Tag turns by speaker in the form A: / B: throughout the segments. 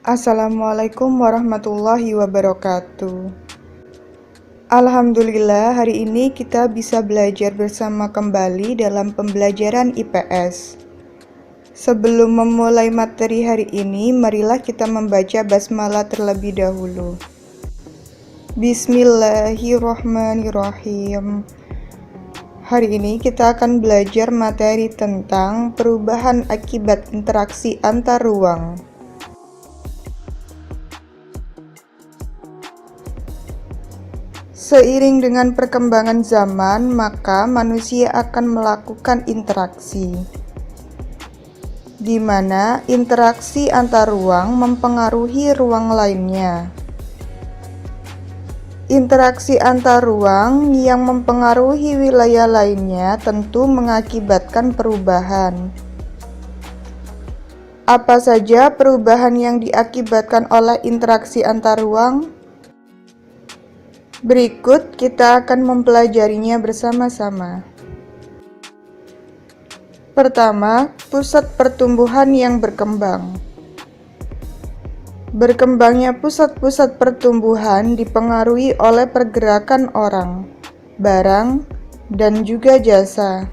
A: Assalamualaikum warahmatullahi wabarakatuh. Alhamdulillah, hari ini kita bisa belajar bersama kembali dalam pembelajaran IPS. Sebelum memulai materi hari ini, marilah kita membaca basmalah terlebih dahulu. Bismillahirrahmanirrahim. Hari ini kita akan belajar materi tentang perubahan akibat interaksi antar ruang. Seiring dengan perkembangan zaman, maka manusia akan melakukan interaksi, di mana interaksi antar ruang mempengaruhi ruang lainnya. Interaksi antar ruang yang mempengaruhi wilayah lainnya tentu mengakibatkan perubahan. Apa saja perubahan yang diakibatkan oleh interaksi antar ruang? Berikut kita akan mempelajarinya bersama-sama. Pertama, pusat pertumbuhan yang berkembang. Berkembangnya pusat-pusat pertumbuhan dipengaruhi oleh pergerakan orang, barang, dan juga jasa.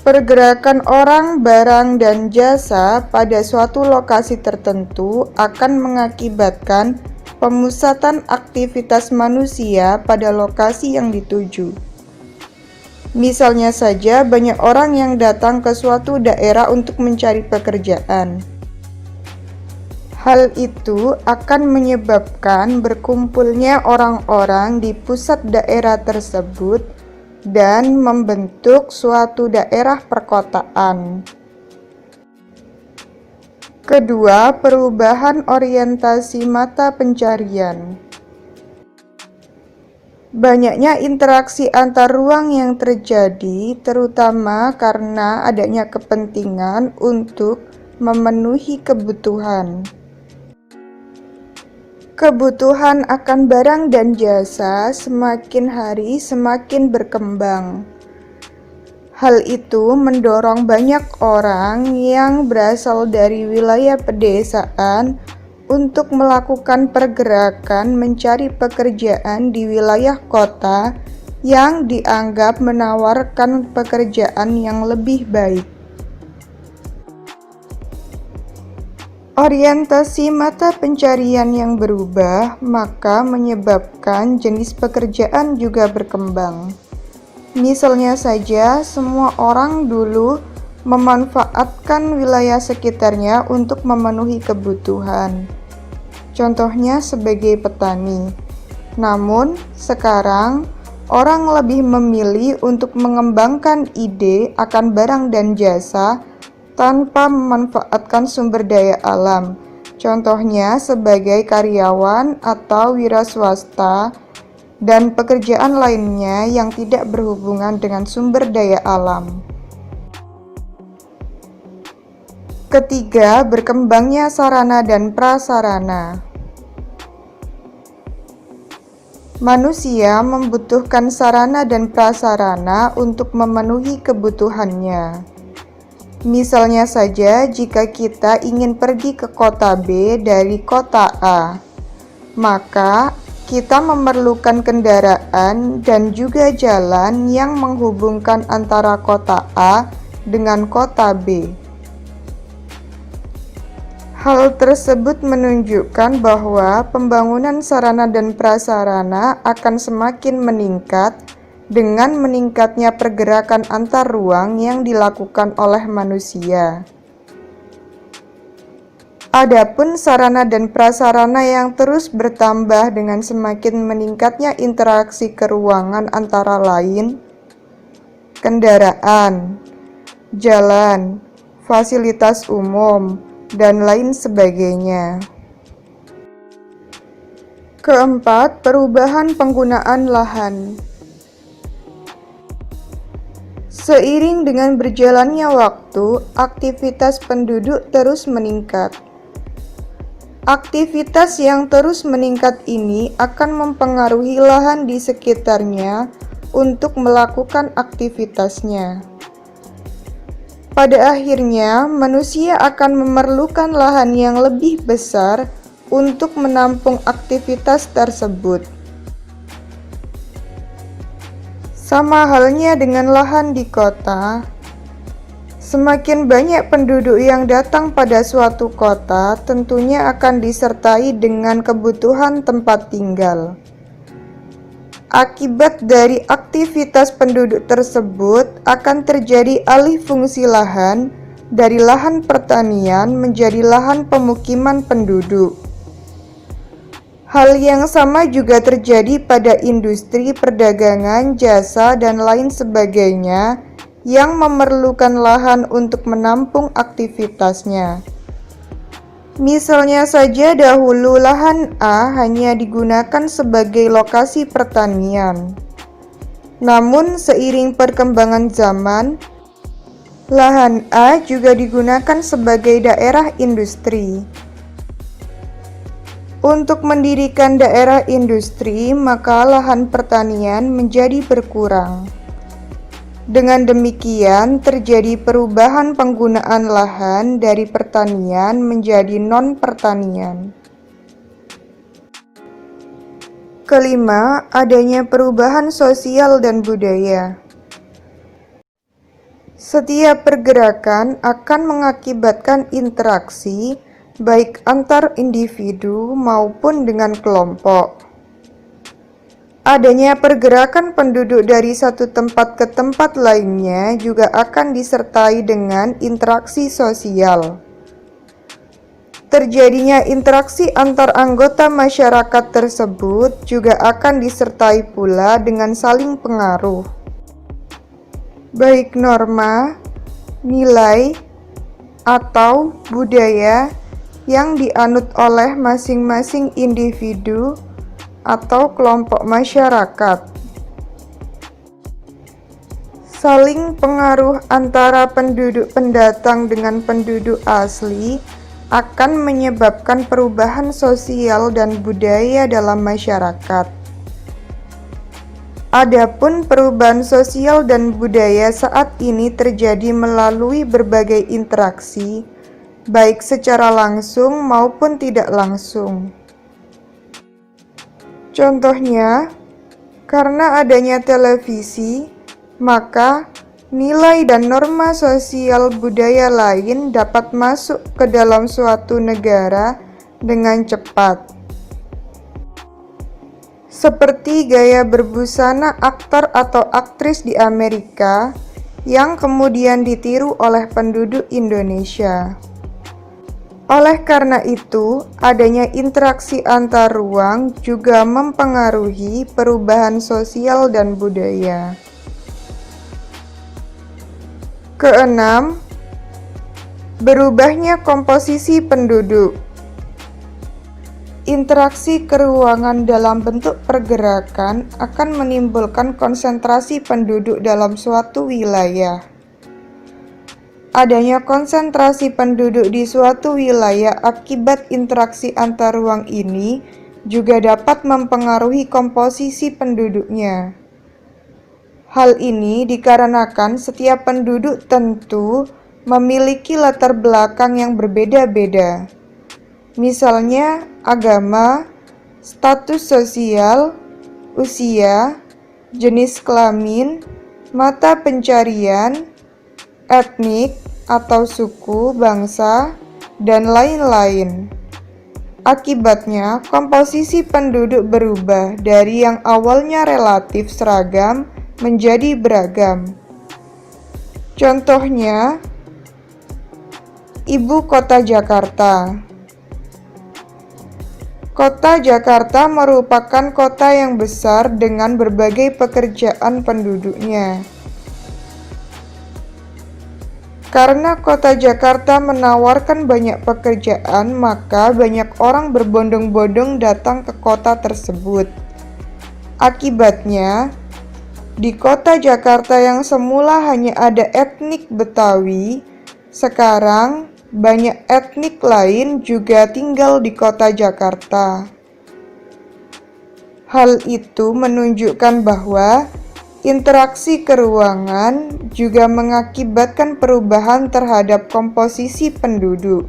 A: Pergerakan orang, barang, dan jasa pada suatu lokasi tertentu akan mengakibatkan pemusatan aktivitas manusia pada lokasi yang dituju. Misalnya saja, banyak orang yang datang ke suatu daerah untuk mencari pekerjaan. Hal itu akan menyebabkan berkumpulnya orang-orang di pusat daerah tersebut dan membentuk suatu daerah perkotaan. Kedua, perubahan orientasi mata pencarian. Banyaknya interaksi antar ruang yang terjadi, terutama karena adanya kepentingan untuk memenuhi kebutuhan. Kebutuhan akan barang dan jasa semakin hari semakin berkembang. Hal itu mendorong banyak orang yang berasal dari wilayah pedesaan untuk melakukan pergerakan mencari pekerjaan di wilayah kota yang dianggap menawarkan pekerjaan yang lebih baik. Orientasi mata pencarian yang berubah, maka menyebabkan jenis pekerjaan juga berkembang. Misalnya saja, semua orang dulu memanfaatkan wilayah sekitarnya untuk memenuhi kebutuhan. Contohnya sebagai petani. Namun, sekarang orang lebih memilih untuk mengembangkan ide akan barang dan jasa tanpa memanfaatkan sumber daya alam. Contohnya sebagai karyawan atau wira swasta dan pekerjaan lainnya yang tidak berhubungan dengan sumber daya alam. Ketiga, berkembangnya sarana dan prasarana. Manusia membutuhkan sarana dan prasarana untuk memenuhi kebutuhannya. Misalnya saja, jika kita ingin pergi ke kota B dari kota A, maka kita memerlukan kendaraan dan juga jalan yang menghubungkan antara kota A dengan kota B. Hal tersebut menunjukkan bahwa pembangunan sarana dan prasarana akan semakin meningkat dengan meningkatnya pergerakan antar ruang yang dilakukan oleh manusia. Adapun sarana dan prasarana yang terus bertambah dengan semakin meningkatnya interaksi keruangan antara lain, kendaraan, jalan, fasilitas umum, dan lain sebagainya. Keempat, perubahan penggunaan lahan. Seiring dengan berjalannya waktu, aktivitas penduduk terus meningkat. Aktivitas yang terus meningkat ini akan mempengaruhi lahan di sekitarnya untuk melakukan aktivitasnya. pada akhirnya manusia akan memerlukan lahan yang lebih besar untuk menampung aktivitas tersebut. Sama halnya dengan lahan di kota, semakin banyak penduduk yang datang pada suatu kota tentunya akan disertai dengan kebutuhan tempat tinggal. Akibat dari aktivitas penduduk tersebut akan terjadi alih fungsi lahan dari lahan pertanian menjadi lahan pemukiman penduduk. Hal yang sama juga terjadi pada industri perdagangan, jasa, dan lain sebagainya yang memerlukan lahan untuk menampung aktivitasnya. Misalnya saja dahulu lahan A hanya digunakan sebagai lokasi pertanian. Namun seiring perkembangan zaman, lahan A juga digunakan sebagai daerah industri. Untuk mendirikan daerah industri, maka lahan pertanian menjadi berkurang. Dengan demikian, terjadi perubahan penggunaan lahan dari pertanian menjadi non-pertanian. Kelima, adanya perubahan sosial dan budaya. Setiap pergerakan akan mengakibatkan interaksi, baik antar individu maupun dengan kelompok. Adanya pergerakan penduduk dari satu tempat ke tempat lainnya juga akan disertai dengan interaksi sosial. Terjadinya interaksi antar anggota masyarakat tersebut juga akan disertai pula dengan saling pengaruh, baik norma, nilai, atau budaya yang dianut oleh masing-masing individu atau kelompok masyarakat. Saling pengaruh antara penduduk pendatang dengan penduduk asli akan menyebabkan perubahan sosial dan budaya dalam masyarakat. Adapun perubahan sosial dan budaya saat ini terjadi melalui berbagai interaksi, baik secara langsung maupun tidak langsung. Contohnya, karena adanya televisi, maka nilai dan norma sosial budaya lain dapat masuk ke dalam suatu negara dengan cepat. Seperti gaya berbusana aktor atau aktris di Amerika yang kemudian ditiru oleh penduduk Indonesia. Oleh karena itu, adanya interaksi antar ruang juga mempengaruhi perubahan sosial dan budaya. Keenam, berubahnya komposisi penduduk. Interaksi keruangan dalam bentuk pergerakan akan menimbulkan konsentrasi penduduk dalam suatu wilayah. Adanya konsentrasi penduduk di suatu wilayah akibat interaksi antar ruang ini juga dapat mempengaruhi komposisi penduduknya. Hal ini dikarenakan setiap penduduk tentu memiliki latar belakang yang berbeda-beda. Misalnya agama, status sosial, usia, jenis kelamin, mata pencarian, etnik atau suku, bangsa, dan lain-lain. Akibatnya, komposisi penduduk berubah dari yang awalnya relatif seragam menjadi beragam. Contohnya, Ibu Kota Jakarta. Kota Jakarta merupakan kota yang besar dengan berbagai pekerjaan penduduknya. Karena kota Jakarta menawarkan banyak pekerjaan, maka banyak orang berbondong-bondong datang ke kota tersebut. Akibatnya, di kota Jakarta yang semula hanya ada etnik Betawi, sekarang banyak etnik lain juga tinggal di kota Jakarta. Hal itu menunjukkan bahwa Interaksi ke ruangan juga mengakibatkan perubahan terhadap komposisi penduduk.